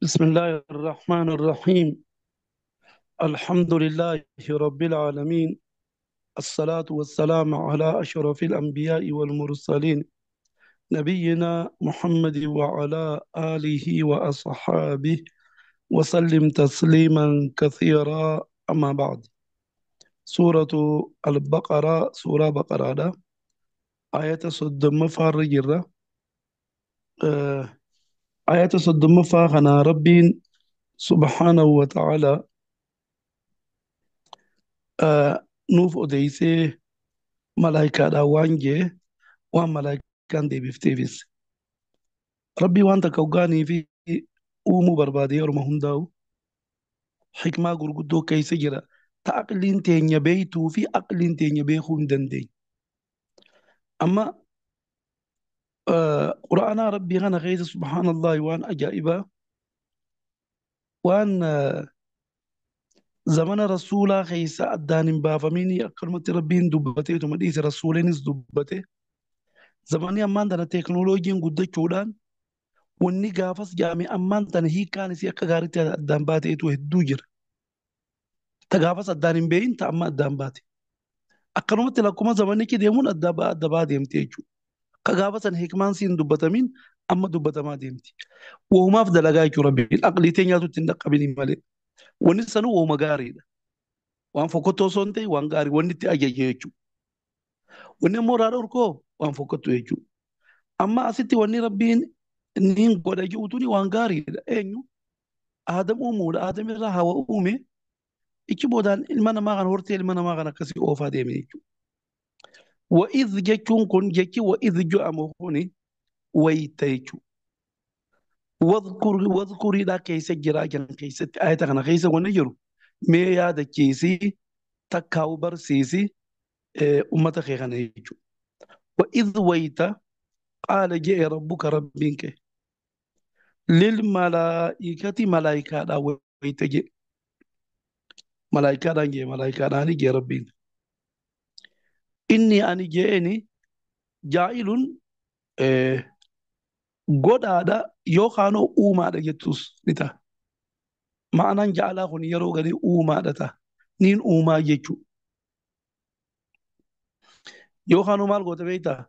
بسم الله الرحمن الرحيم. الحمد لله رب العالمين. الصلاة والسلام على أشرف الأنبياء والمرسلين، نبينا محمد وعلى آله وأصحابه وسلم تسليما كثيرا. أما بعد، سورة البقرة، سورة بقرة ده آية صد مفارجرة. آه آية صد مفاخنا ربي سبحانه وتعالى. نوف أديسي ملايكة دا وانجي waan malaayikaan deebifteefis rabbii waan takka hoggaanii fi uumuu barbaade yeruma hundaa'u xikmaa gurguddoo keessa jira ta aqliin teenya beeytuu fi aqliin teenya beekuu hin dandeenye. Amma quraanaa rabbii kana keessa subhaanallaahi waan ajaa'ibaa, waan zamana rasuulaa keessa addaan hin baafamiin akkanumatti rabbiin dubbateetuma dhiise, rasuulinis dubbate. Zamanii ammaan tana teeknooloojiin guddachuudhaan wanni gaafas jaame ammaan tana hiikaan isii akka gaariitti addaan baateetu hedduu jira. Ta gaafas addaan hin beeyin ta amma addaan baate. Akkanumatti lakkuma zamanichi deemuun adda baa deemti jechuudha. Ka gaafa sana hikmaan siin dubbatamin amma dubbatamaa deemti. Uumaaf dalagaa jechuudha rabbiin aqlii teenyaatu ittiin dhaqqabini malee. Wanni sanuu uuma gaariidha. Waan fokkotoo osoo hin ta'e waan gaarii wanni itti ajaje jechuudha. Wanni immoo raadha urkoo waan fokkottu jechuudha. Amma asitti wanni rabbiin niin godha ji'uutuni waan gaariidha. Eenyu? Aadam uumuudha. Aadam irraa hawa uume. Ichi boodaan ilma namaa kan hortee ilma namaa kan akkasii oofaa deeme jechuudha. Wa'iz jechuun kun jechi wa'iz jedhamu kuni wayita jechuudha. Wadhkuriidhaa keessa jiraa jiran keessatti ayata kana keessa wanni jiru mee yaadachiisii takkaa'u barsiisi ummata kee kana jechuudha. Wa'iz wayita qaala je'e rabbuka rabbiin kee lil malaa'ikati malaayikaadhaa wayita je'e. Malaayikaadhaan jee malaayikaadhaan jee rabbiin inni ani jeeni jaa'ilun godhaadha yookaan uumaadha jettus ni ta'a. Ma'anaan ja'alaa kun yeroo gadi uumaadha ta'a. Niin uumaa jechuudha. Yookaan maal goota beektaa?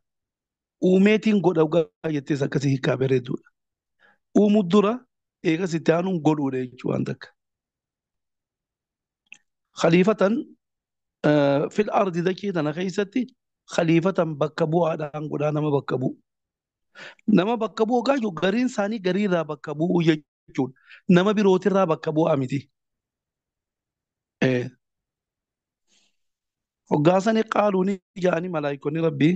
Uumeetiin godha gaa jettees akkasii hiikaa bareedduudha. Uumuu dura eegas itti aanuun godhuudha jechuudha waan takka. Khaliifatan fil ardi dachee tana keessatti khaliifatan bakka bu'aadhaan godhaa nama bakka bu'u. Nama bakka bu'u gaaju gariin isaanii gariirraa bakka bu'u jechuudha. Nama birootirraa bakka bu'aa miti. Hoggaasanii qaaluu ni jaanii malaayikonni rabbii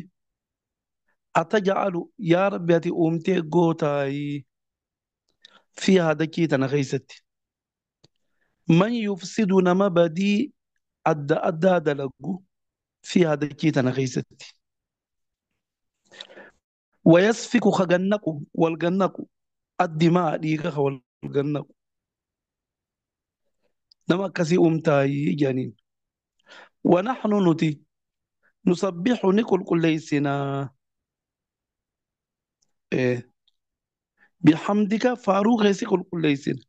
ata ja'alu yaa rabbi ati uumtee gootaayii fi dachee tana keessatti. Man yufsidu nama badii adda addaa dalagu fi dachee tana keessatti. ويسفك خجنق والجنق الدماء ديك والجنق نما كسي أمتاي جانين ونحن نتي نسبح نقول كل ليسنا إيه بحمدك فاروق يسي كل ليسنا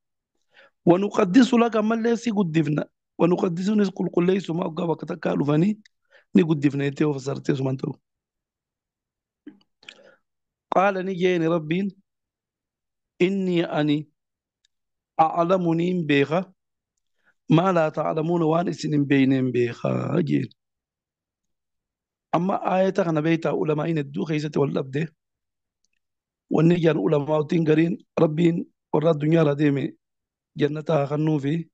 ونقدس لك ما ليسي قدفنا ونقدس نقول كل ليس ما أقا وقتك ألفاني نقدفنا يتيو فسرتي سمانتو قال نجيني ربين إني أني أعلمني بيغا ما لا تعلمون وان اسن بينهم بيغا جين. أما آية أنا بيتا علماء الدو خيسة والأبدة والنجان علماء تنقرين ربين ورا الدنيا رديمي جنتها خنو في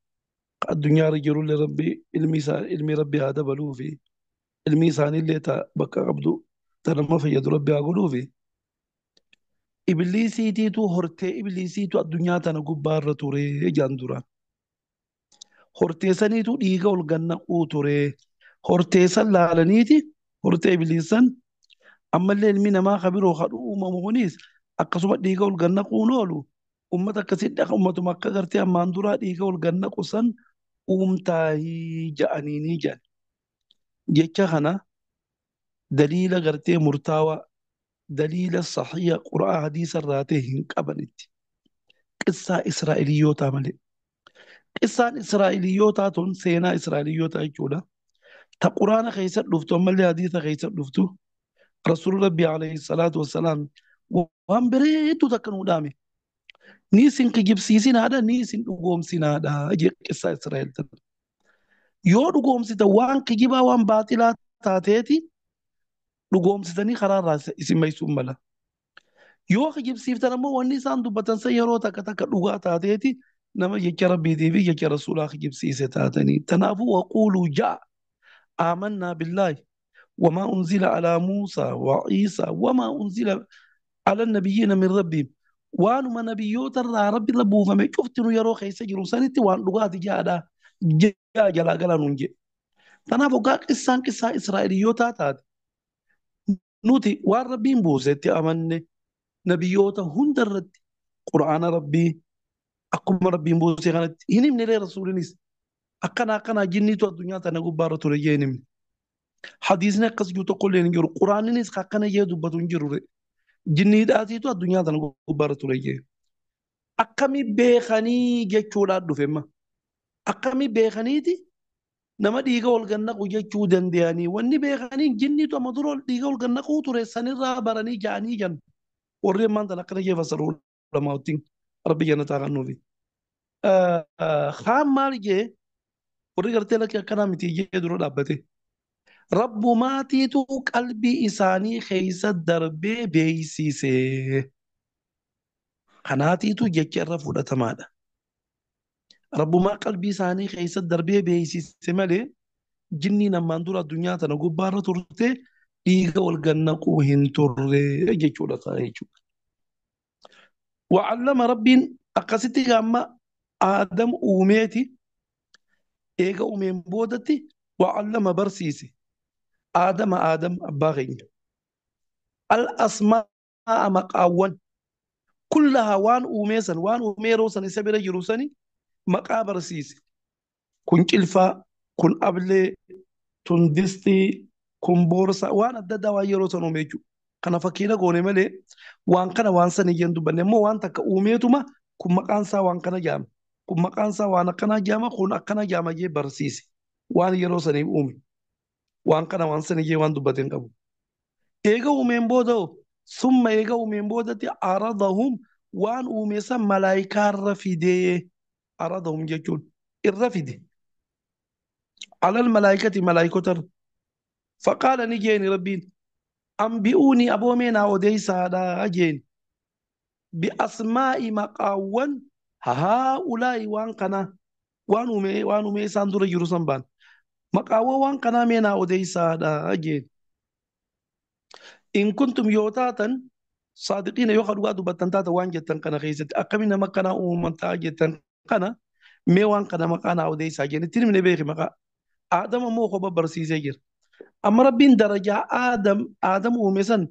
الدنيا رجلوا لربي علمي ربي هذا بلو في الميسان اللي تا بكا عبدو ترى ما في يد ربي أقولوا في إبليسي تيتو هرتي إبليسي تو الدنيا تنقبار توري جاندوران hortee saniitu dhiiga ol gannaquu ture. Hortee san laalaniiti hortee ibliisan ammallee ilmi namaa kabiroo kadhu uumamu kunis akkasuma dhiiga ol gannaquun oolu ummata akkasitti ummatuma akka gartee ammaan duraa dhiiga ol gannaqu san uumtaahii ja'aniinii jedhan. Jecha kana daliila gartee murtaawaa daliila saxiya qura'a hadiisa irraa ta'e hin qabanitti. qissaa Israa'eliyyoota malee. Qissaan Israa'eliyyootaa tun seenaa Israa'eliyyootaa jechuudha. Ta quraana keessatti dhuftu ammallee hadiisa keessatti dhuftu rasuulli rabbii alayhi salaatu wassalaam waan bareedduu takka nuu dhaame. Ni isin kijibsiisinaadha ni isin dhugoomsinaadha jee qissaa Israa'el tana. Yoo dhugoomsita waan kijibaa waan baaxilaa taateeti dhugoomsitanii karaarraa isin maysuun mala. Yoo kijibsiiftan ammoo wanni isaan dubbatan san yeroo takka takka dhugaa taateeti nama jecha rabbiitii fi jecha rasuulaa kijibsiise taatanii. Tanaafuu waquuluu ja'a آمنا بالله وما أنزل على موسى وعيسى وما أنزل على النبيين من ربهم وانو ما نبيوت ربي ربو فما شفتنو يرو خيسا جرو سنتي وان لغات جادا جا جلا جلا نونجي تنافو قصان قصة إسرائيليوتا تات نوتي وان ربي مبوزتي أمن نبيوتا هندرت قرآن ربي أقوم ربي مبوزي غانت هني من رسول نيس أكنا جنيتو الدنيا تنقو بارتو رجيني حديثنا قص جو تقول لين جرو قرآن نيس كنا يدو بدون جرو جنيد آتيتو الدنيا تنقو بارتو رجيني أكمي بيخاني جيتشولا دفما أكمي بيخانيتي nama dhiiga ol gannaqu jechuu danda'anii wanni beekaniin jinnitu amaduroo dhiiga ol gannaquu ture sanirraa baranii ja'anii jan warri ammaan tan akkana jee fasaruu lamaawtiin rabbi jannataa kan nuufi. Haan maal jee warri gartee lakkii akkanaa miti jee dura dhaabbate. Rabbumaatiitu qalbii isaanii keessa darbee beeksise. Kanaatiitu jecha irra fudhatamaadha. Rabbumaa qalbii isaanii keessa darbee beeksise malee jinni namaan dura addunyaa tana gubbaarra turte dhiiga ol gannaquu hin turre jechuudha jechuudha. Wa'allama rabbiin akkasitti gaamma Aadam uumeeti eega uumeen boodatti wa'allama barsiise. Aadam abbaa keenya. Al-asmaa'a maqaawwan kullahaa waan uumee san waan uumee yeroo san isa bira jiru sani maqaa barsiise. Kun cilfaa, kun ablee, tun distii, kun boorsaa waan adda addaa waan yeroo san uume jechuudha. Kana fakkiina goone malee waan kana waan san hin dubbanne immoo waan takka uumeetuma kun maqaan isaa waan kana jaama. Kun maqaan isaa waan akkanaa jaama kun akkana jaama jee barsiise. Waan yeroo saniif uume. Waan kana waan san jee waan dubbate hin qabu. Eega uumeen booda summa eega uumeen boodatti aradahum waan uume san malaayikaarra fidee aradahum jechuun irra fide. Alal malaayikati malaayikotar faqaala ni jeeni rabbiin أنبئوني أبو مينا وديسا دا أجين بأسماء مقاون هؤلاء وان كنا وانو مي ساندور جروسان بان مقاو وان كنا مينا وديسا دا أجين إن كنتم يوتاتا صادقين يوخد وادو بطنتاتا وان جتن كنا خيست أقمنا مكنا أممتا جتن كنا مي وان كنا مكانا وديسا أجين تنمي نبيخي مقا آدم موخو ببرسيسي جير أما ربين درجة آدم ومسن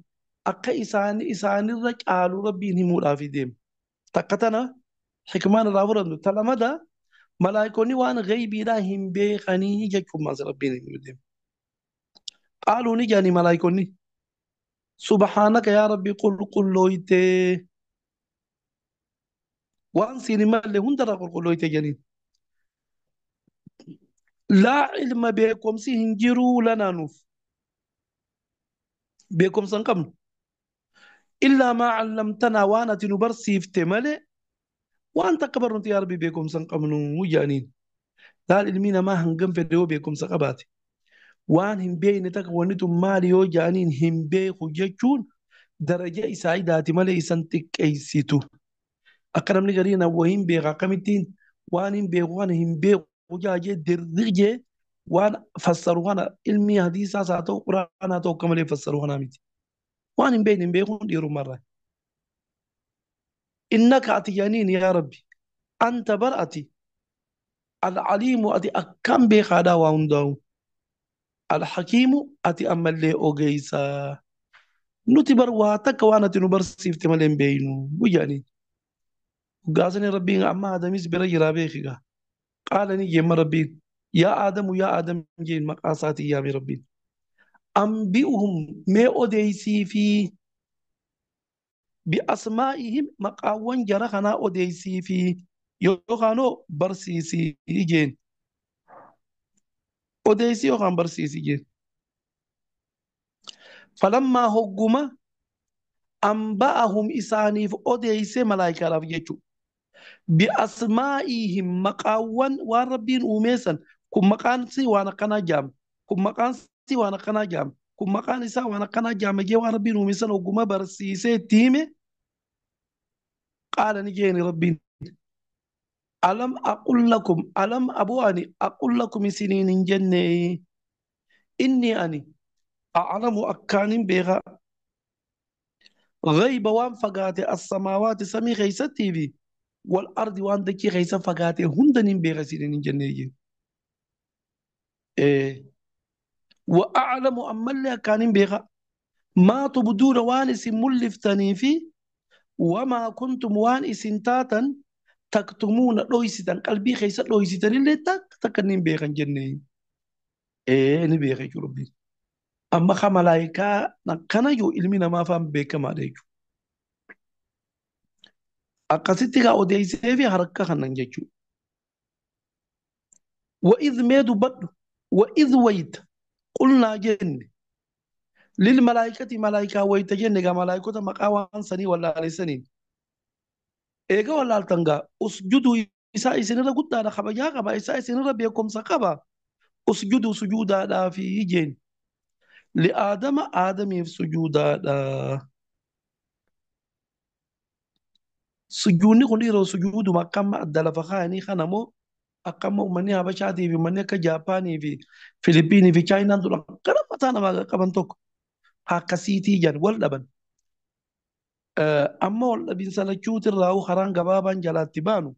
أكا إسان الرجال ربين هم الافدين تقتنا حكمان راورن تلمدا ملايكوني وان غيبي لا هم بيخني جكم ما ربين هم قالوا نجاني ملايكوني سبحانك يا ربي قل لويته وان سيني مالي هندرا قل لويته جنين لا علم بكم سيهنجروا لنا نوف بكم سنقم إلا ما علمتنا وانا تنبرسي في تمالي وانت كبرنت يا ربي بكم سنقم وجانين لا العلمين ما هنقم في الدو بكم سقباتي وان هم بين تكونتم مالي وجانين هم بي خججون درجة إساعداتي مالي إسانتك أيسيتو أكرم نغرينا وهم بي غاقمتين وان هم بي وان هم بي وجاجة درجة وان فسرونا علمي حديثا ساتو قرآن تو كمالي فسرونا ميتي وان بين بيكون ديرو مرة إنك أتيانين يا ربي أنت برأتي العليم أتي أكم بخدا وانداو الحكيم أتي أمل لي أوغيسا نتبر واتك وانا تنبر سيفت ملين بينو وجاني قاسني ربي أما آدم يسبر يرابيخي قال نيجي ربي يا آدم جين مقاساتي يا ربي أنبئهم ما أديسي في بأسمائهم مقاوان جرى خنا أوديسي في يوخانو برسيسي جين أوديسي يوخان برسيسي جين فلما هجم أنبأهم إسانيف أوديسي ملايكة رفجتشو بأسمائهم مقاوان وربين أميسا كم مقان سي وانا قنا جام كم مقان سي وانا قنا جام كم مقان إسا وانا قنا جام جي وربين أميسا وقم برسيسي تيمي قال نجيني ربي ألم أقول لكم ألم أبواني أقول لكم سنين جنة إني أني أعلم أكان بيغا غيب وان فقاتي السماوات سمي خيستي في والأرض وان دكي خيسا فقاتي هندن بيغا سنين جنة إيه وأعلم أما اللي كان بيغا ما تبدون وان اسم ملفتني في وما كنتم وان اسنتاتا تكتمون رويستا قلبي خيسا رويستا اللي تكنين بيغا جنة إيه نبيغا ربي amma ka malaika na kana yo ilmi namaa faan beekamaadha jechuudha. Akkasitti gaa odeessee fi harka kanan jechuudha. وإذ ميدو بدو وإذ ويت قلنا جن للملائكة ملائكة ويت جن جا ملائكة مقاوان سني ولا لسنين إيجا ولا التنجا أسجدوا إساء سنرا قد أنا خبجا خبا إساء سنرا بيكم سقبا أسجدوا سجودا دا في جن لآدم آدم في سجودا دا سجوني كوني رو سجود مقام أدلا فخاني خنمو أقام مني هبشاتي في مني كجاباني في فilipiinii في chaayinaan dura gara mataa namaa qaban tokko akkasiitii jan wal dhaban. Amma wal dhabinsa lachuutirraa karaan gabaabaan jalaatti baanu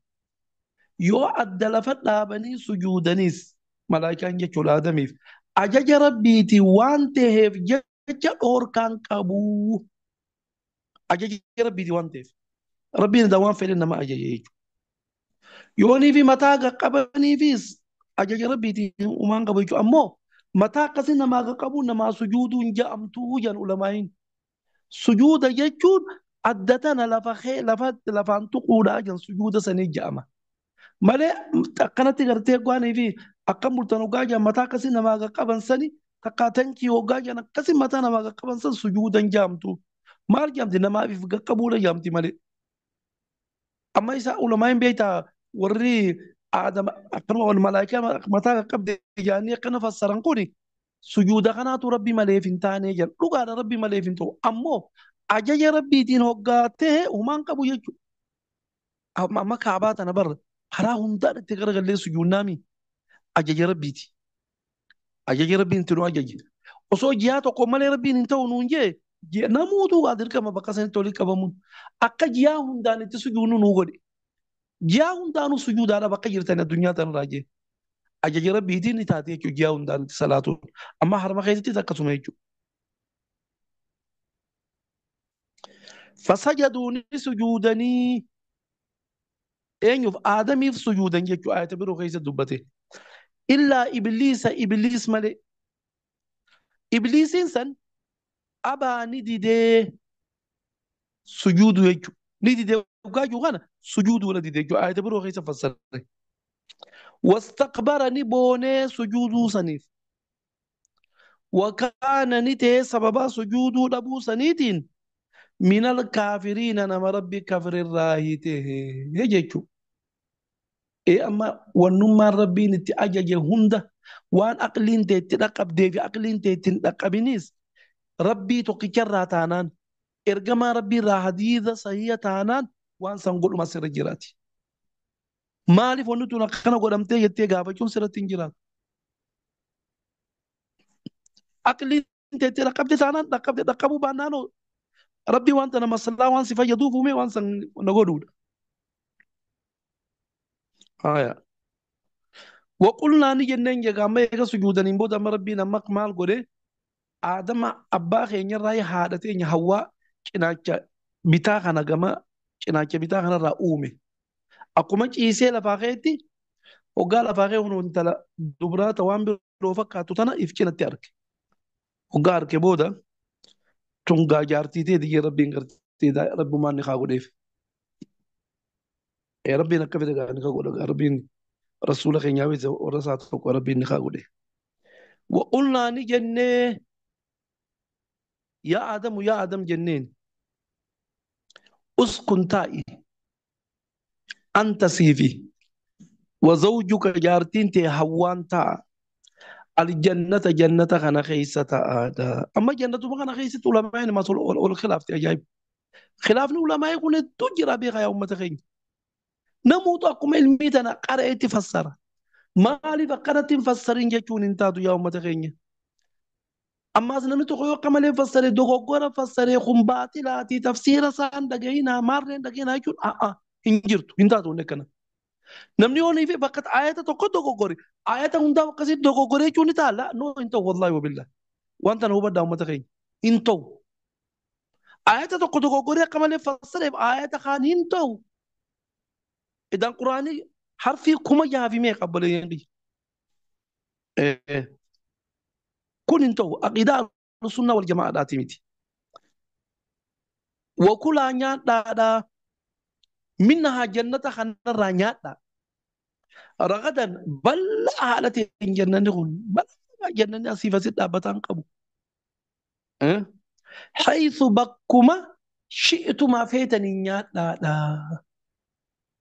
yoo adda lafa dhaabanii sujuudanis malaayikaan jechuudha Aadamiif ajaja rabbiiti waan ta'eef jecha dhoorkaan qabu. Ajaja rabbiiti waan ta'eef rabbiin da waan fedhe nama ajaja jechuudha. Yoonii fi mataa qaqqabaniifis ajaja rabbiitiin uumaan qabu jechuudha. Ammoo mataa akkasii namaa qaqqabu namaa sujuuduun ja'amtuu jan ulamaayin. Sujuuda jechuun adda tana lafaan tuquudhaa jan sujuuda sanii ja'ama. Malee akkanatti gartee gwaanii fi akka murtan hoggaa jan mataa akkasii namaa qaqqaban sani takkaa tankii hoggaa jan akkasii mataa namaa qaqqaban san sujuudan ja'amtu. Maal ja'amti namaaf qaqqabuudha ja'amti malee. Amma isa ulamaan beektaa warri Aadama akkanuma wal malaayikaa mataa qaqqabde jaanii akkana fassaran kuni sujuuda kanaatu rabbi maleef hin taane jedha. Dhugaadha rabbi maleef hin ta'u. Ammoo ajaja rabbiitiin hoggaa ta'e uumaan qabu jechuudha. Amma kaabaa tana barra karaa hundaan itti garagallee sujuunnaami ajaja rabbiiti. Ajaja rabbiin itti nu ajaje. Osoo ji'a tokko malee rabbiin hin ta'u nuun jee namuutu waa dirqama bakka sanitti olii qabamuun akka ji'a hundaan itti sujuunnu nu godhe. Ji'a hundaanuu sujuudaadha bakka jirtan addunyaa tanarraa jee. Ajaja rabbiitiin ni taate jechuudha ji'a hundaan itti salaatuun. Amma harma keessattis akkasuma jechuudha. فسجدوا سجودني أيوف آدمي في سجودا جيكو آية برو خيسة دبته إلا إبليس ملي إبليس إنسان أبا ندي دي سجود يجو ندي دي وقاجو غانا سجود ولا دي دي آية برو خيسة فسر واستقبرني بوني سجود سنيف وكان نتي سببا سجود لبو سنيتين من الكافرين أنا ربي كفر الراهيته يجيكو إيه أما ونما ربي نتي أجاجي هندا وان أقلين تتلقب دي في أقلين تتلقبينيس ربي تقكر تانان إرجما ربي راهديذا صحيح تانان وان سنقول ما سر جراتي مالي فنتو نقنا قدمتي يتي غابة سر تنجرات أقلين تتلقب تانان تلقبوا بانانو ربي وانت انا مصلى وان صفه يدوف مي وان سن نغودود آية وقلنا نجنن جا ما يغا سجودا نيمبو دم ربي نمك مال غودي آدم أبا خيني راي حادثي ني حوا كناچا بيتا خنا غما كناچا بيتا خنا را اومي اكوما چيسه لفاخيتي وقال لفاخي هون انت دبرا توان بيرو فكاتو تنا افكنا تيارك وقال كبودا تونغا جارتي تي دي ربي غرتي تيدا رب ما نخاقو ديف يا ربي نكفي دقا نخاقو دقا ربي رسولك نياوي ورساتك وربي نخاقو ديف وقلنا نجنة يا آدم جنين اسكن تائي أنت سيفي وزوجك جارتين تي هوان تا الجنة جنة خنا خيسة آدا أما جنة ما خنا خيسة علماء ما صل والخلاف تجايب خلافنا علماء يقول تجرى بها يا أمة خين نموت أقوم علميتنا قرأت فسر ما لي فقرة فسرين جتون انتادو يا أمة خين أما سنمي تقول كمال فسر دوغورا فسر خمباتي تفسير سان دقينا مارن دقينا يجون انجرتو انتادو نكنا namni onii fi bakka ayata tokko dogoggore ayata hundaa akkasii dogoggoree jechuun ni ta'a no hin ta'u wallahi wabillah wanta na hubaddaa uummata keenya hin ta'u ayata tokko dogoggoree akka malee fassareef ayata kaan hin ta'u idan quraanii harfii kuma jaafi mee qabbalee kun hin ta'u aqiidaa sunna wal jamaadhaati miti wakulaa nyaadhaadhaa minnahaa jannata kanarraa nyaadhaa رغدا بل حالتي جننهم بل جنني أصيف ست أبتان قبو أه؟ حيث بكما شئتما فيتني نيات لا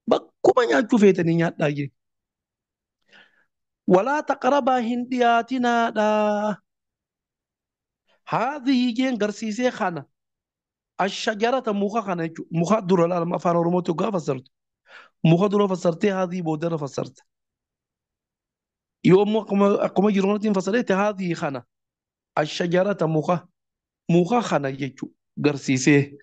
بكما نيات فيتني نيات لا ولا تقربا هندياتنا لا هذه جين غرسيسي خانة الشجرة مخا خانة مخا دور لا ما فانا رموتو فسرت مخا دور فسرتي هذه بودر فسرت يوم أقوم جرونة فصلت هذه خانة الشجرة مخا خانة يجو غرسيسي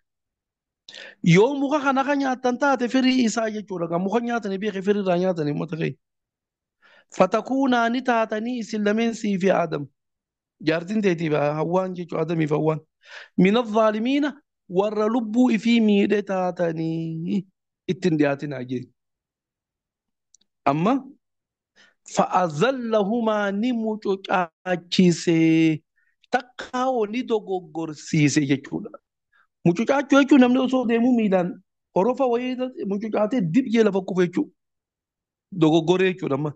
يوم مخا خانة خانة تنتا تفري إسا يجو لغا مخا نياتني بيخي فري رانياتني متغي فتكون نتاتني سلمين سي في آدم جارتين تيتي بها هوان يجو آدمي فهوان من الظالمين ورلبو في ميدتاتني اتندياتنا جي أما فأذلهما نموچو چاچيسي تقاو ندوغو غرسيسي جيچولا موچو چاچو يچو نمني وصو ديمو ميلان أوروفا ويدا موچو چاچي ديب جيلا فكو فيچو دوغو غوري يچو نما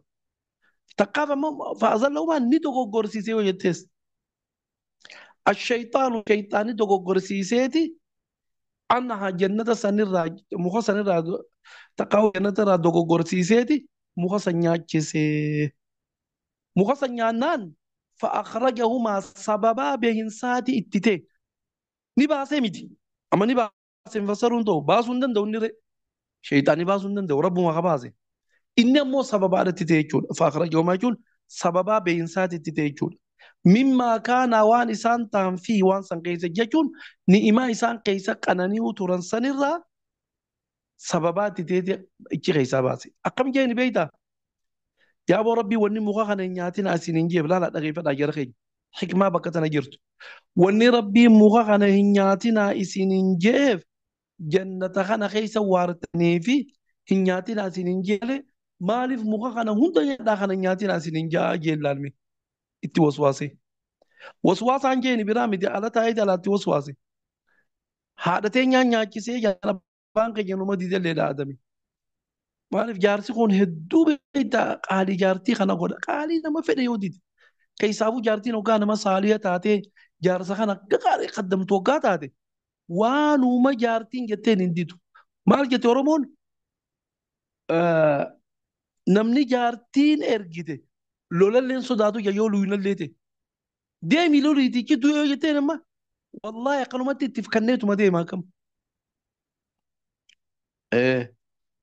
تقاو فأذلهما ندوغو غرسيسي ويتس الشيطان دوغو غرسيسيتي أنها جنة سنرا مخا سنرا تقاو جنة را دوغو غرسيسيتي مخا سنياچيسي مخصن نان فأخرجهما سببا بهنساتي اتتي نبا سيمتي أما نبا سنفسرون تو باسون دون نري شيطاني باسون دون رب ما خبازي إنما سببا اتتي يجون فأخرجهما يجون سببا بهنساتي اتتي يجون مما كان وان إسان تنفي وان سن قيسة يجون نئما إسان قيسة قناني وطوران سنرا سببا اتتي اجي قيسة باسي أقام جاني بيتا يا أبو ربي وني مخاخنا نياتنا أسين نجيب لا دقيقة لا جرخي حكمة بكتنا جرت وني ربي مخاخنا نياتنا أسين نجيب جنة خنا خيسة وارتني في نياتنا أسين نجيب مالف مخاخنا هندا داخنا نياتنا أسين نجا جيل لالمي إتي وسواسي عنجيني برامي دي على تايد على تي وسواسي هذا تينيا نياتي سيجا بانك جنوما دي دل آدمي maaliif jaarsi kun hedduu beektaa qaalii jaartii kana godha qaalii nama fedhe yoo dide keessaafuu jaartiin hoggaa nama saaliya taatee jaarsa kana akka qaalii qaddamtu hoggaa taate waanuma jaartiin jetteen hin didu maal jette oromoon namni jaartiin ergite lolalleen sodaatu yoo luyinallee ta'e deemi loliitii kidduu yoo jetteen amma wallaahi akkanumatti ittiif kanneetuma deemaa kam.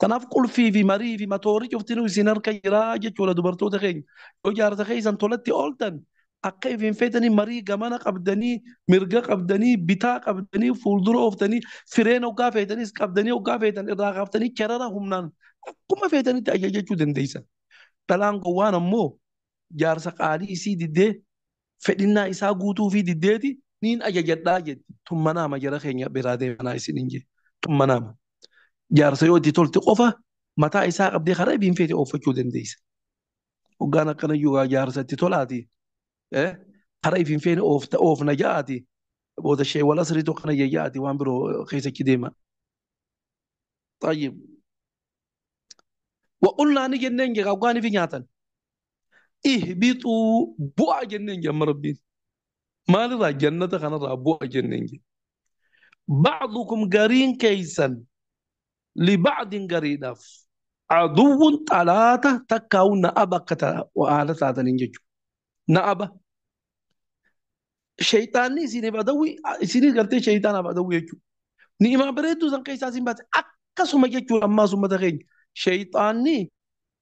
Kanaaf qulfii fi marii fi matoorii cuftinuu isin harka jiraa jechuudha dubartoota keenya. Yoo jaarsa keessan tolatti ooltan akka ifin feetanii marii gamana qabdanii mirga qabdanii bitaa qabdanii fuuldura ooftanii fireen hoggaa feetanis qabdanii hoggaa feetan irraa kaaftanii kerara humnaan akkuma feetanitti ajajachuu dandeessan. Dhalaan gowwaan ammoo jaarsa qaalii isii diddee fedhinnaa isaa guutuu fi diddeeti niin ajajadhaa jetti. Tummanaama jara keenya biraa deemanaa isin hin jee. Tummanaama. Jaarsa yoo itti tolte qofa mataa isaa qabdee karaa ibiin feete oofachuu dandeessa. Hoggaan akkana yoo jaarsa itti tolaati karaa ibiin feene oofna ja'aati بود الشيء ولا سريتو خنا يجاتي وان برو خيسة كديما. طيب وقلنا نيجي ننجي قواني في نياتن اهبطوا بوا جننجي أم ربي ما لذا جنة خنا بوا جننجي بعضكم قرين كيسا لبعض قريناف عدو ثلاثة تكاو نأبا كتا وآلة ثلاثة ننجي نأبا شيطاني سيني بدوي سيني قرتي شيطان بدوي يجو نيما بريدو زن كيسا سين بات أكسو يجو أما سو مدخين شيطاني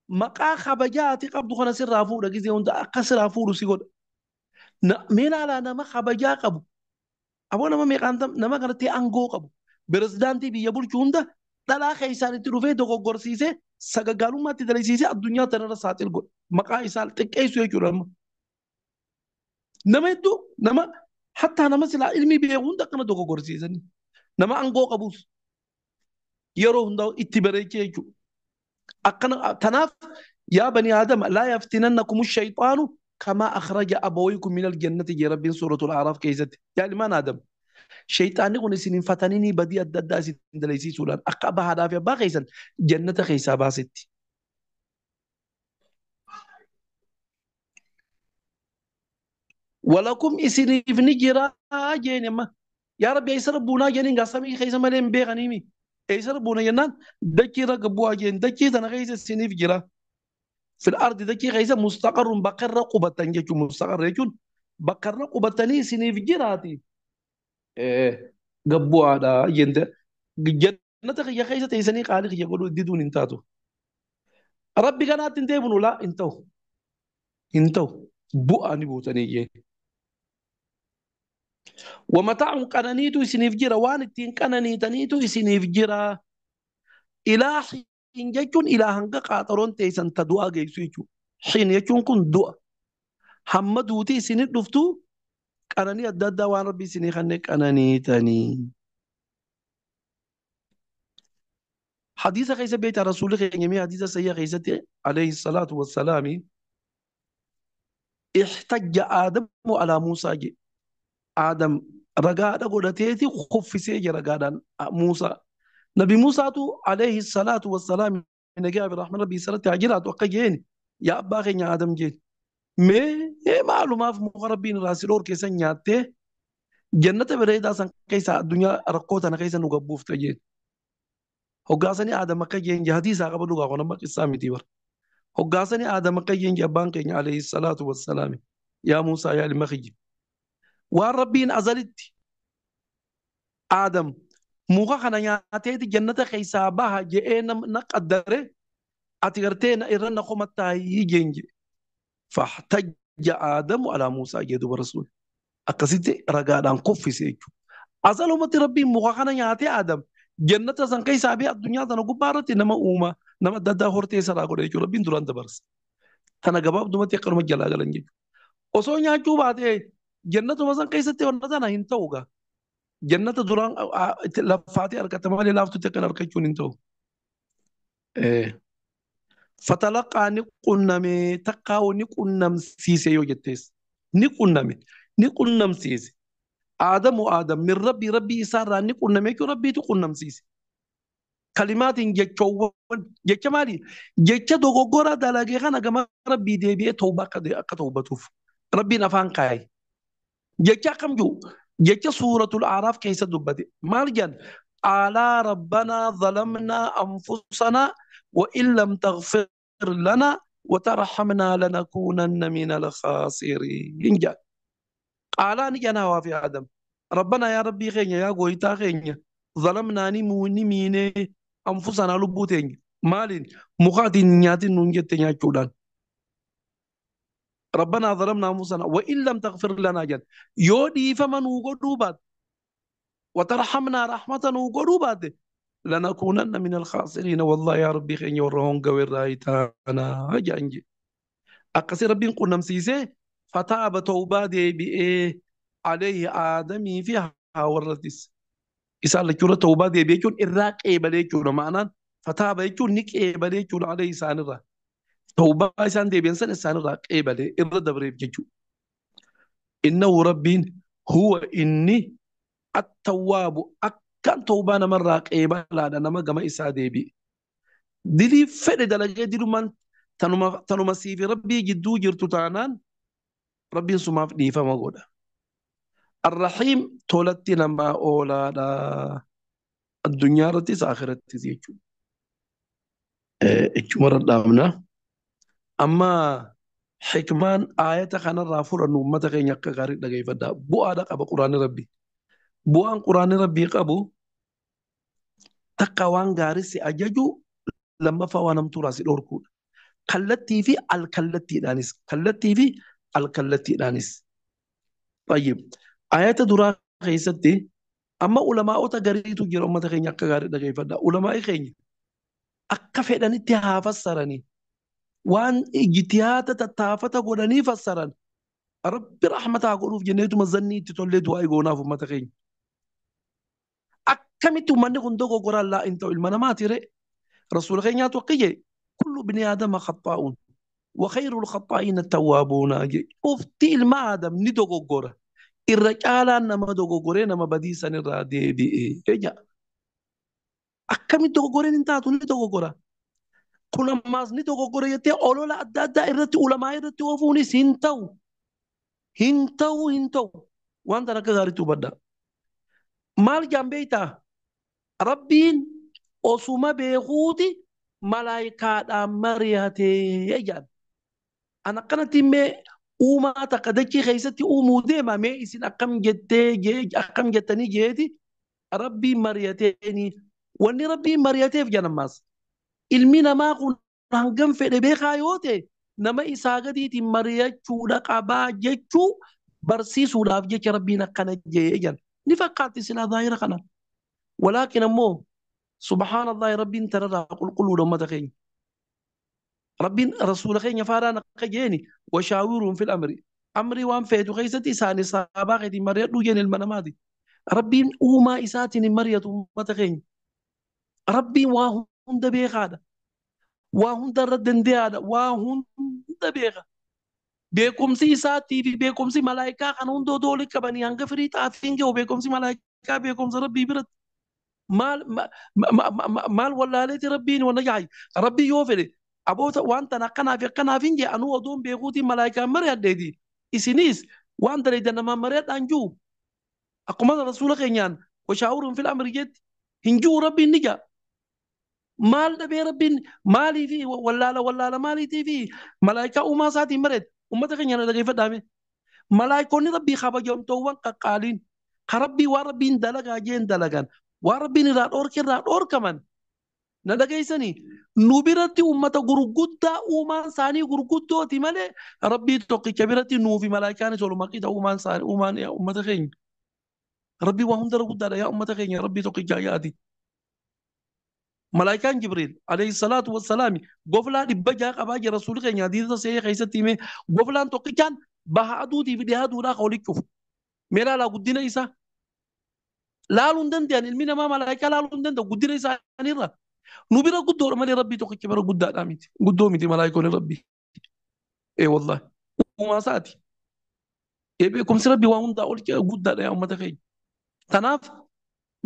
مقا خبجاتي قبضو خنا سر رافو رجزي هوندا أكسر رافو رسيقود مين على نما خبجا قبو أبو نما ميقانتم نما قرتي أنغو قبو برزدانتي بيبول چوندا دلا خيسان تروفي دوغو غورسيسه سغغالو ما تدليسيسه الدنيا تنرا ساتل غو مقا إسال تكيسو يجو رم نما يدو نما حتى نما سلا علمي بيغون دقنا دوغو غورسيسه نما أنغو قبوس يرو هندو اتبريكي يجو أقنا تناف يا بني آدم لا يفتننكم الشيطان كما أخرج أبويكم من الجنة يا رب سورة الأعراف كيزت يعني ما آدم شيطان يقول سنين فتنيني بدي الدداس دليسي سولان أقبها هذا في باقيسا جنة خيسا باستي ولكم إسني في نجرا جيني ما يا رب يسر بونا جيني قسمي خيسا مالين بيغنيمي يسر بونا ينان دكيرا قبوا جين دكي تنا خيسا سني في جرا في الأرض دكي خيسا مستقر بقر قبة تنجي مستقر يجون بقر قبة سني في جراتي إيه قبوا هذا جند جنة يا خيسا تيسني قالك يقولوا ديدون انتاتو ربي كانت انتبهوا لا انتو بؤني بوتني ومتاع قنانيتو يسنيف جرا وان التين قنانيتنيتو يسنيف جرا إلى حين جيكون إلى هنگا قاطرون تيسن تدعا جيسويتو حين يكون كن دعا هم دوتي سنين دفتو قناني الدادا وان ربي سني خنك قنانيتني حديث خيسة بيت رسول خيمي حديث سيئة خيسة عليه الصلاة والسلام احتج آدم على موسى جي. آدم رقادة قدتيتي خف سيجي رقادة موسى نبي موسى تو عليه الصلاة والسلام نجاب الرحمن ربي صلاة عجلات وقجين يا أباخي يا آدم جين مي معلومات في مغربين راسلور كيسا نياتي جنة بريدا سن كيسا الدنيا رقوتنا كيسا نقبوف تجين هقاسني آدم قجين جهديسا قبل لغا ونما قسامي تيبر هقاسني آدم قجين جبان كين عليه الصلاة والسلام يا موسى يا المخيج والربين أزلت آدم muka kana nyaateeti jannata keessaa baha je'ee na qaddare ati gartee na irra na qomattaayii jeenje fahtajja aadamu alaa muusaa jee duba rasuul akkasitti ragaadhaan kuffise jechuudha asalumatti rabbiin muka kana nyaatee aadam jannata san keessaa bee addunyaa tana gubbaa irratti nama uuma nama adda addaa hortee saraa godhe jechuudha rabbiin duraan dabarsa tana gabaabdumatti akkanuma jalaa galan jechuudha osoo nyaachuu baatee jannatuma san keessatti wanta tana hin ta'u gaa جنة دران لفاتي أركت مالي لافتو تكن أركتشون انتو إيه فتلقى نقنمي تقاو نقنم سيسي يو جتيس نقنم سيسي آدم وآدم من ربي إسارة نقنمي كو ربي تقنم سيسي كلمات جتشوون جتش مالي جتش دوغو غورا دالاغي خانا كما ربي دي بي توبا كتوبة توف ربي نفان قاي جتش كم جو جت سورة الأعراف كيس دبتي مالجن على ربنا ظلمنا أنفسنا وإن لم تغفر لنا وترحمنا لنكونن من الخاسرين جاء قال نجنا وفي آدم ربنا يا ربي خينيا يا قويتا خينيا ظلمنا نموني ميني أنفسنا لبوتين مالين مخاتين نياتين نونجتين يا جودان ربنا ظلمنا أنفسنا وإن لم تغفر لنا جد يودي فمن وقدوبات وترحمنا رحمة وقدوبات لنكونن من الخاسرين والله يا ربي خين يورهون قوير رايتانا هجانجي أقصي ربي نقول نمسيسي فتاب توبادي بإيه عليه آدمي فيها ورثس إسال لكورة توبادي بيكون إراق إيباليكون معنا فتاب يكون نك إيباليكون عليه سانرا توبة إنسان دي بينسان إنسان راق إبلي إرد بريب جيجو إنه ربين هو إني attawwaabu akkan tawbaa namarraa qeebalaadha nama gama isaa deebi'e. Dilii fedhe dalagee dilumaan tanuma siifi rabbii jidduu jirtu taanaan rabbiin sumaaf dhiifama godha. Arrahiim tolatti namaa oolaadha. Addunyaa irrattis akhirattis jechuudha. Ichumarra dhaabna. Amma xikmaan aayata kanarraa furannu uummata keenya akka gaarii dhageeffadhaa. Bu'aadha qaba quraanni rabbii. Bu'aan quraanni rabbii qabu takka waan gaarii si ajaju lammaffaa waan hamtuuraa si dhorkuudha. Kallattii fi alkallattiidhaanis. Kallattii fi alkallattiidhaanis. Tayyib. Ayata duraa keessatti amma ulamaa'ota gariitu jira uummata keenya akka gaarii dhageeffadhaa. Ulamaa'i keenya akka fedhanitti haa fassaranii. Waan ijtihaada tattaafata godhanii fassaran. Rabbi rahmataa godhuuf jenneetuma zannii itti tollee du'aa goonaaf uummata keenya. Akkamitti uummanni kun dogoggoraan laa hin ta'u ilma namaati ree. Rasuula keenyaatu akka jee kullu bini aadama khaxaa'uun wa khayrul khaxaa'iina tawwaabuuna jee. Ufti ilma aadam ni dogoggora. Irra caalaan nama dogoggoree nama badiisan irraa deebi'ee. Akkamitti dogoggoreen hin taatu ni dogoggora. Kun ammaas ni dogoggora jettee olola adda addaa irratti ulamaa irratti oofuunis hin ta'u. Hin ta'u hin ta'u. Wanta akka gaariitti hubadhaa. Maal jambeeytaa? Rabbiin osuma beekuuti malaayikaadhaan mari'atee jedhan. An akkanatti mee uumaa takka dachii keessatti uumuu deema mee isin akkam jettanii jeeti Rabbiin mari'ateeni. Wanni Rabbiin mari'ateef jedhamaas. Ilmi namaa kun hangam fedhe beekaa yoo ta'e nama isaa gadiitiin mari'achuudha qabaa jechuu barsiisuudhaaf jecha Rabbiin akkana jee jedhan. Ni fakkaatti silaa zaahira kana. Walaakin ammoo subhaanallah Rabbiin tararraa qulqulluudha uummata keenya. Rabbiin rasuula keenya faadhaan akka jeeni washaawiruun fil amri. Amri waan feetu keessatti isaan saabaa keetiin mari'adhuu jeen ilma namaati. Rabbiin uumaa isaatiin hin mari'atu uummata keenya. Rabbiin waa hunda beekaadha. Waa hunda irra dande'aadha. Waa hunda beeka. Beekumsi isaatii fi beekumsi malaayikaa kan hunda odoo walitti qabanii hanga firii xaafiin gahu beekumsi malaayikaa beekumsa Rabbii biratti. Maal wallaaleeti Rabbiin wanna jaayi. Rabbii yoo fedhe aboota waan tan akkanaaf hin jee anuu odoon beekuutiin malaayikaan mari'adheeti. Isinis waan daleedan namaan mari'adhaan jiru. Akkuma rasuula keenyaan washaawiruun fil amri jetti hin jiru Rabbiin ni jaa. Maal dhabee Rabbiin maaliifi wallaala maaliitiifi malaayikaa uumaa isaatiin mari'ate uummata keenya dhageeffadhaame. Malaayikoonni Rabbii kabajamtoowwan qaqqaaliin ka Rabbii waan Rabbiin dalagaa jeen dalagan waan Rabbiin irraa dhorkaman na dhageessanii nu biratti uummata gurguddaa uumaan isaanii gurguddooti malee Rabbii tokkicha biratti nuufi malaayikaanis walumaa qixa uumaan uummata keenya. Rabbii waan hunda guddaadha yaa uummata keenya Rabbii tokkicha yaati. Malaayikaan Jibriil alayhi salaatu wassalaami goflaa 600 qabaa jira rasuulli keenya hadiisa sahih keessatti himee goflaan tokkichaan baha aduutii fi dhihaa aduudhaa ka walitti cufu. Mee laalaa guddina isaa laaluu hin danda'an ilmi namaa malaayikaa laaluu hin danda'u guddina isaaniirra. Nu bira guddoodha malee Rabbii tokkicha bira guddaadhaa miti. Guddoo miti malaayikoonni Rabbii. Wallahi uumaa isaati. Beekumsi Rabbii waan hundaa ol guddaadha yaa uummata keenya. Kanaaf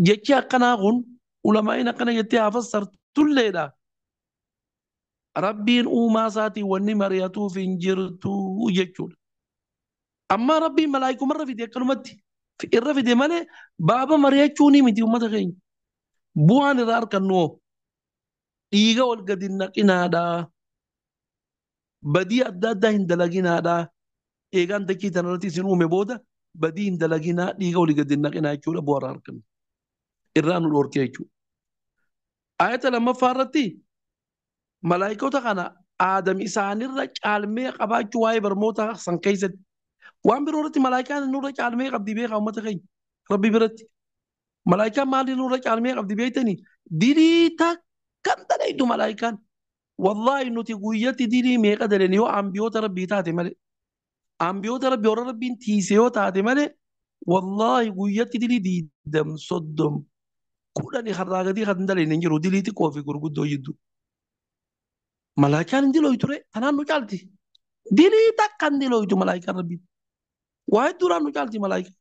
jechi akkanaa kun ulamaa'in akkana jettee haa fassartulleedha. Rabbiin uumaa isaatii wanni mari'atuuf hin jirtu jechuudha. Amma Rabbiin malaayikumarra fide akkanumatti irra fide malee baaba mari'achuu ni miti uummata keenya. Bu'aan irraa argannu dhiiga wal gadi naqinaadha. Badii adda addaa hin dalaginaadha. Eegaan dachii tanarratti isin uume booda badii hin dalaginaa dhiiga wal gadi naqinaa jechuudha bu'aa irraa argannu. Irraa nu dhorkee jechuudha. Ayata lammaffaa irratti malaayikoota kana aadam isaanirra caalmee qabaachuu waa'ee barmoota san keessatti waan biroo irratti malaayikaan nurra caalmee qabdi beekaa uummata keenya Rabbi biratti. Malaayikaan maaliin nurra caalmee qabdi beektanii dilii takkan dhalaytu malaayikaan. Wallaahi nuti guyyatti dilii meeqa daleen yoo ambiyoota Rabbii taate malee. Ambiyoota Rabbii warra Rabbiin tiise yoo taate malee wallaahi guyyatti dilii 20 30 kudhanii har'aa gadii kan daleen hin jiru dilii xiqqoo fi gurguddoo jidduu. Malaayikaan hin dilooytu ture tanaan nu caalti. Dilii takkan dilooytu malaayikaan Rabbii. Waa hedduudhaan nu caalti malaayikaan.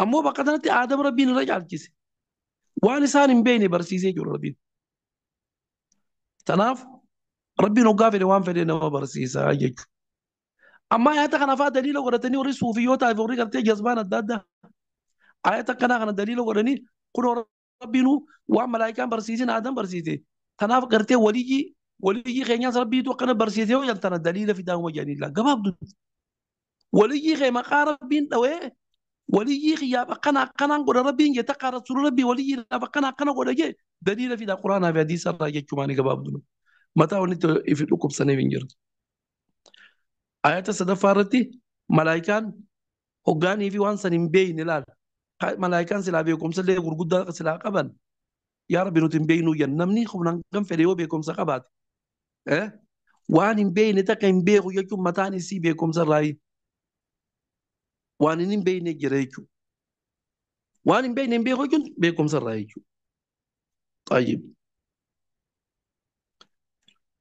ammoo bakka sanatti aadama rabbiin irra caalchise waan isaan hin beekne barsiisee jiru rabbiin. Tanaaf rabbiin hoggaa fedhe waan fedhe nama barsiisaa jechuudha. Amma ayata kana fa'aa daliila godhatanii warri suufiyootaa fi warri gartee jazbaan adda addaa ayata kana daliila godhanii kun rabbiinuu waan malaayikaan barsiisin aadam barsiise. Tanaaf gartee waliyyii keenyaas rabbiitu akkana barsiise yoo jaltana daliila fidaanuma jedhanillee gabaabdu. Waliyyii kee maqaa rabbiin dhawee waliyyii kiyyaaf akkanaan godha rabbiin jee takka rasuula rabbii waliyyiidhaaf akkana godha jee daliila fidaa quraanaa fi hadiisa irraa jechuumaani gabaabdu. Mataa walitti ifi dhukkubsaneef hin jirtu. Ayata sadaffaa irratti malaayikaan hoggaanii fi waan san hin beeyne ilaala. Malaayikaan silaa beekumsa illee gurguddaa silaa qaban yaa rabbi nuti hin beeynuu jenna namni humnaan kan fedhe yoo beekumsa qabaate waan hin beeyne takka hin beeku jechuun mataan isii beekumsa irraa waan hin beeyne jira jechuudha. Waan hin beeyne hin beeku jechuun beekumsa irraa jechuudha. Tayyib.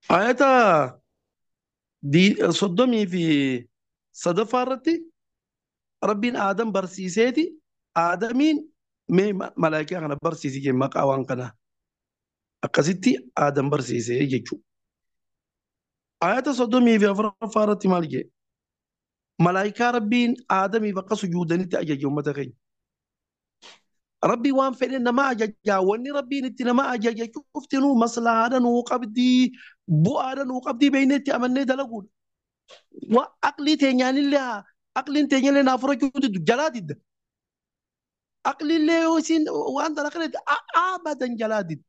Ayata soddomii fi sadaffaa irratti rabbiin aadam barsiiseeti aadamiin mee malaayikaa kana barsiisi jee maqaa waan kana akkasitti aadam barsiisee jechuudha. Ayata soddomii fi afuraffaa irratti maal jee malaayikaa rabbiin aadamiif akka sujuudanitti ajaje uummata keenya. Rabbii waan fedhe nama ajajaa wanni rabbiin itti nama ajaja cuftinuu maslahaadha nuu qabdii bu'aadha nuu qabdii beeynee itti amannee dalaguudha. Aqlii teenyaanillee aqliin teenyallee naaf furachuutu jalaa didda. Aqliillee yoo isin waan dalaqanetti abadan jalaa didda.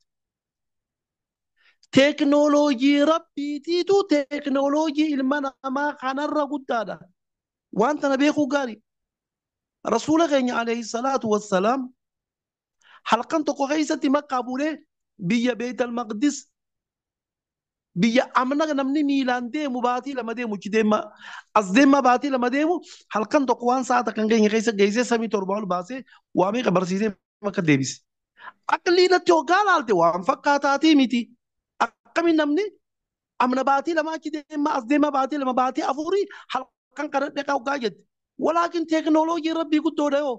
Teeknooloojii rabbiitiitu teeknooloojii ilma namaa kanarra guddaadha. Waan tana beekuu gaarii. Rasuula keenya alayhi salaatu wassalaam halkan tokko keessatti makkaa buulee biyya beetal maqdis biyya amna namni miilaan deemu baatii lama deemu chi deema as deema baatii lama deemu halkan tokko waan saata kan keenya keessa geessee samii torba ol baasee waa meeqa barsiisee makka deebise. Aqliinatti hoggaa laalte waan fakkaataatii miti. Akkamiin namni amna baatii lama achi deema as deema baatii lama baatii afurii halkan kana dheqaa hoggaa jette. Walaakin teeknooloojii rabbii guddoodha yoo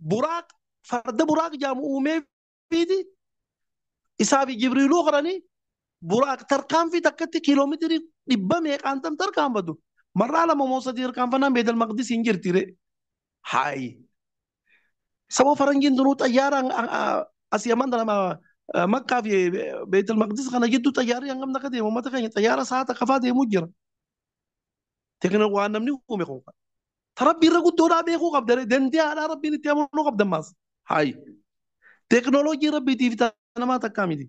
buraaq farda buraaq jaamu uumee fiiti isaa fi jibriiluu qoranii buraaq tarkaanfii takkatti kiiloomeetirii 100 meeqaan tarkaanfatu marraa lama moo sadii tarkaanfannaan beetal maqdis hin jirtire. Haayi sababa faranjiin tunuu xayyaaraan asii amman dana makkaa fi beetal maqdis kana gidduu xayyaarri hangam akka deemu uummata keenya xayyaara saata kafaa deemuu jira. Teeknooloojii waan namni uume kun rabbii irra guddoodhaa beekuu qabda dandee haadhaa rabbiin itti amanuu qabda maas. Haayi teeknooloojii rabbiitiif namaa takkaa miti.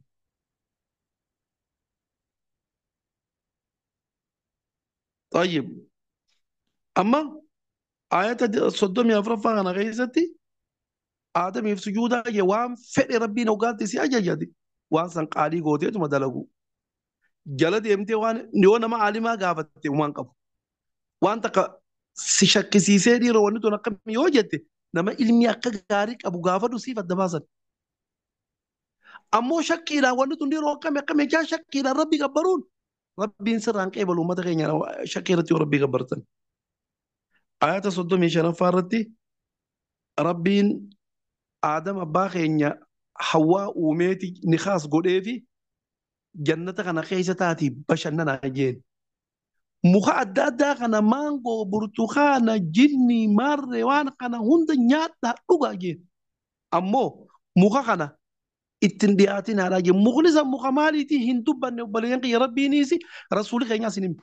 طيب أما آية صدوم يا فرفا أنا غيستي آدم يفسجودا يوام فعل ربنا وقالت سي أجاجدي وان سنقالي قوتي ثم دلقوا جلد يمتي وان نيونا ما عالما قافتي وان قبو وان تقا سيشك سيسيري رواني تنقم يوجدتي نما علمي أكا غاريك أبو قافتو سيفة دباسا أمو شكي لا واني تنديرو أكا جا شكي لا ربي قبرون ربي سران قبل وما تغينا شكيرتي وربي قبرتن آيات صدومي شرفارتي ربين آدم أبا خينيا حواء وميتي نخاص قديفي جنة كان خيسة تاتي بشننا جين مخا أدادا كان مانغو برتخانا جني مار وان كان هند نياتا لغا جين أمو مخا كان اتندياتين على جين مخلصا مخا ماليتي هندوبا نوباليان يا ربي نيسي رسولي خينيا سنين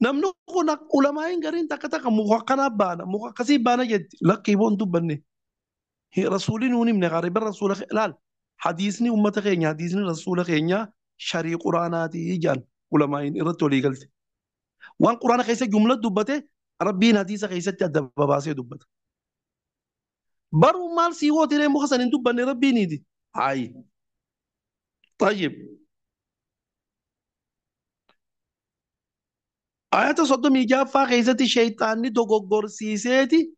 namni kun ulamaa'in gariin takka takka muka kana baana muka akkasii baana jetti lakkii boon dubbanne rasuulli nuun himne qaariba rasuula laal hadiisni ummata keenya hadiisni rasuula keenya sharii quraanaatii jaan ulamaa'in irratti walii galte waan quraana keessa jumla dubbate rabbiin hadiisa keessatti adda babaasee dubbata baruu maal sii wootiree muka san hin dubbanne rabbiiniiti haayi tayyib آيات صدوم جافا خيزتي شيطاني دوغور سيسيتي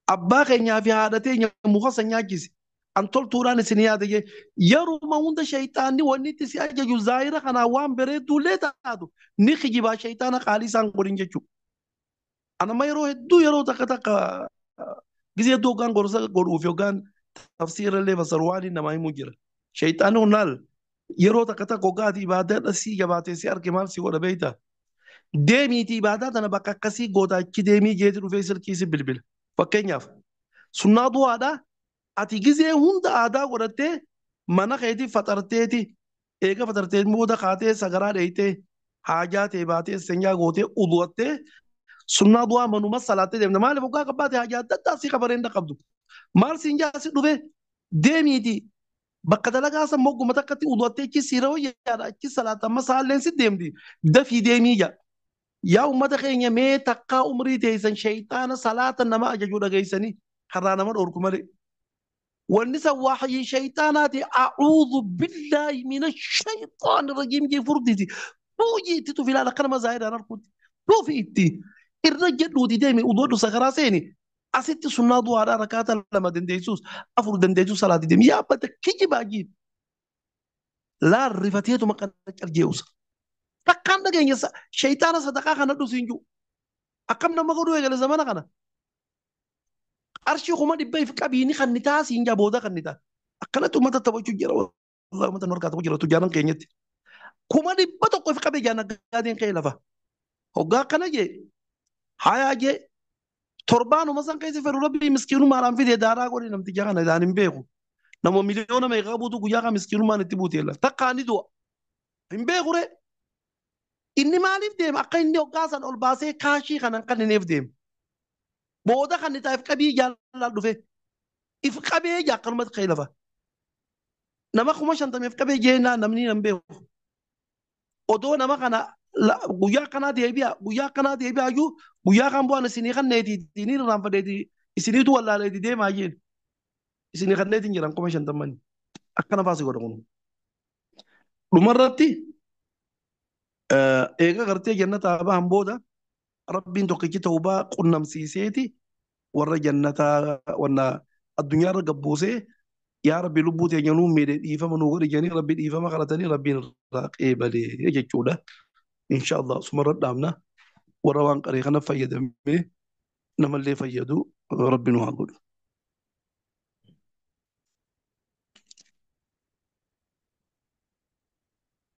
أبا خينيا في عادتي مخص نياجيس أنتول توران سنيادة يرو ما هند شيطاني ونيتي سياجا جزائر خنا وان بريدو ليتا هادو نخي جبا شيطانا خالي سانقورين جيشو أنا ما يروح دو يروح تك تك جزء دو كان قرصة قروف يوكان تفسير اللي بسرواني نما يمجرا شيطان ونال يروح تك تك قاتي بعد أسي جباتي سيار كمال سي ولا بيتا ديمي تي بعد أنا بقى كسي قوتا كي ديمي جيت رفيسر كيسي بلبل فكين ياف سنة دو هذا ati gizee hunda aadaa godhattee mana keetii faxarteeti eega faxartee booda kaatee sagaraa dheeytee haajaa ta'e baatee senyaa gootee uduwattee sunnaa du'aa manuma salaattee deemna maaliif waggaa qabbaate haajaa adda addaa asii qabareenda qabdu maal siin jaasi dhufe deemiiti bakka dalagaa san mogguma takkatti uduwattee achi siira wayyaadha achi salaata amma saalleen si deemti dafii deemii jaa yaa ummata keenya mee takkaa umrii teessan shayxaana salaata nama ajajuu dhageessanii karraa nama dhorku malee. والنساء وحي شيطانات أعوذ بالله من الشيطان الرجيم جي فردتي توجي تتو في العلاقة ما زايد أنا كنت تو في إتي الرجل ودي دايما ودود سكراسيني أسيت سنة دو على ركعات لما دنديسوس أفر دنديسوس صلاة دم يا بدك كي باجي لا رفتيه ما كان الجيوس تكان دقين يس شيطان صدقا كان دو سينجو أكم نما قدوا يجلس زمان كنا arshii kuma dhibba if qabiini kan ni taasii hin jabooda kan ni ta'a. Akkanatti uummata taphachuu jira wallahi uummata nu harkaa jira tujjaaran keenyatti. Kuma dhibba tokko if qabee jaana gaadeen ka'ee lafa. Hoggaa akkana jee hayaa jee torbaanuma san keessa fedhu rabbii miskiinumaadhaan fidee daaraa godhe namticha kana isaan hin beeku. Nama miliyoona meeqaa buutu guyyaa kan miskiinumaan itti buutee lafa. Takkaan ni du'a. Hin beeku ree. Inni maaliif deema akka inni hoggaa san ol baasee kaashii kanan kan inni deema. Booda kan ni taa'eef qabii jaalala dhufe. If qabee akkanumatti ka'ee lafa. Nama kuma shantameef qabee jeenaa namni hin beeku. Odoo nama kana guyyaa akkanaa deebi'a iyyuu guyyaa kan bu'an isinii kan neeti isinii irraanfadeeti isiniitu wallaaleeti deemaa jeen. Isinii kan neetiin jiran kuma shantamani. Akkana faasii godha kun. Dhumarratti eega gartee jannataa bahan booda rabbiin tokkichi ta'ubaa qunnamsiiseeti warra jannataa wanna addunyaarra gabbuusee yaa rabbi lubbuu teenya nuu miidhe dhiifama nuu godhi jedhanii rabbi dhiifama kadhatanii rabbiin irraa qeebalee jechuudha. Insha Allah sumarra dhaabna warra waan qaree kana fayyadamee namallee fayyadu rabbi nu haa godhu.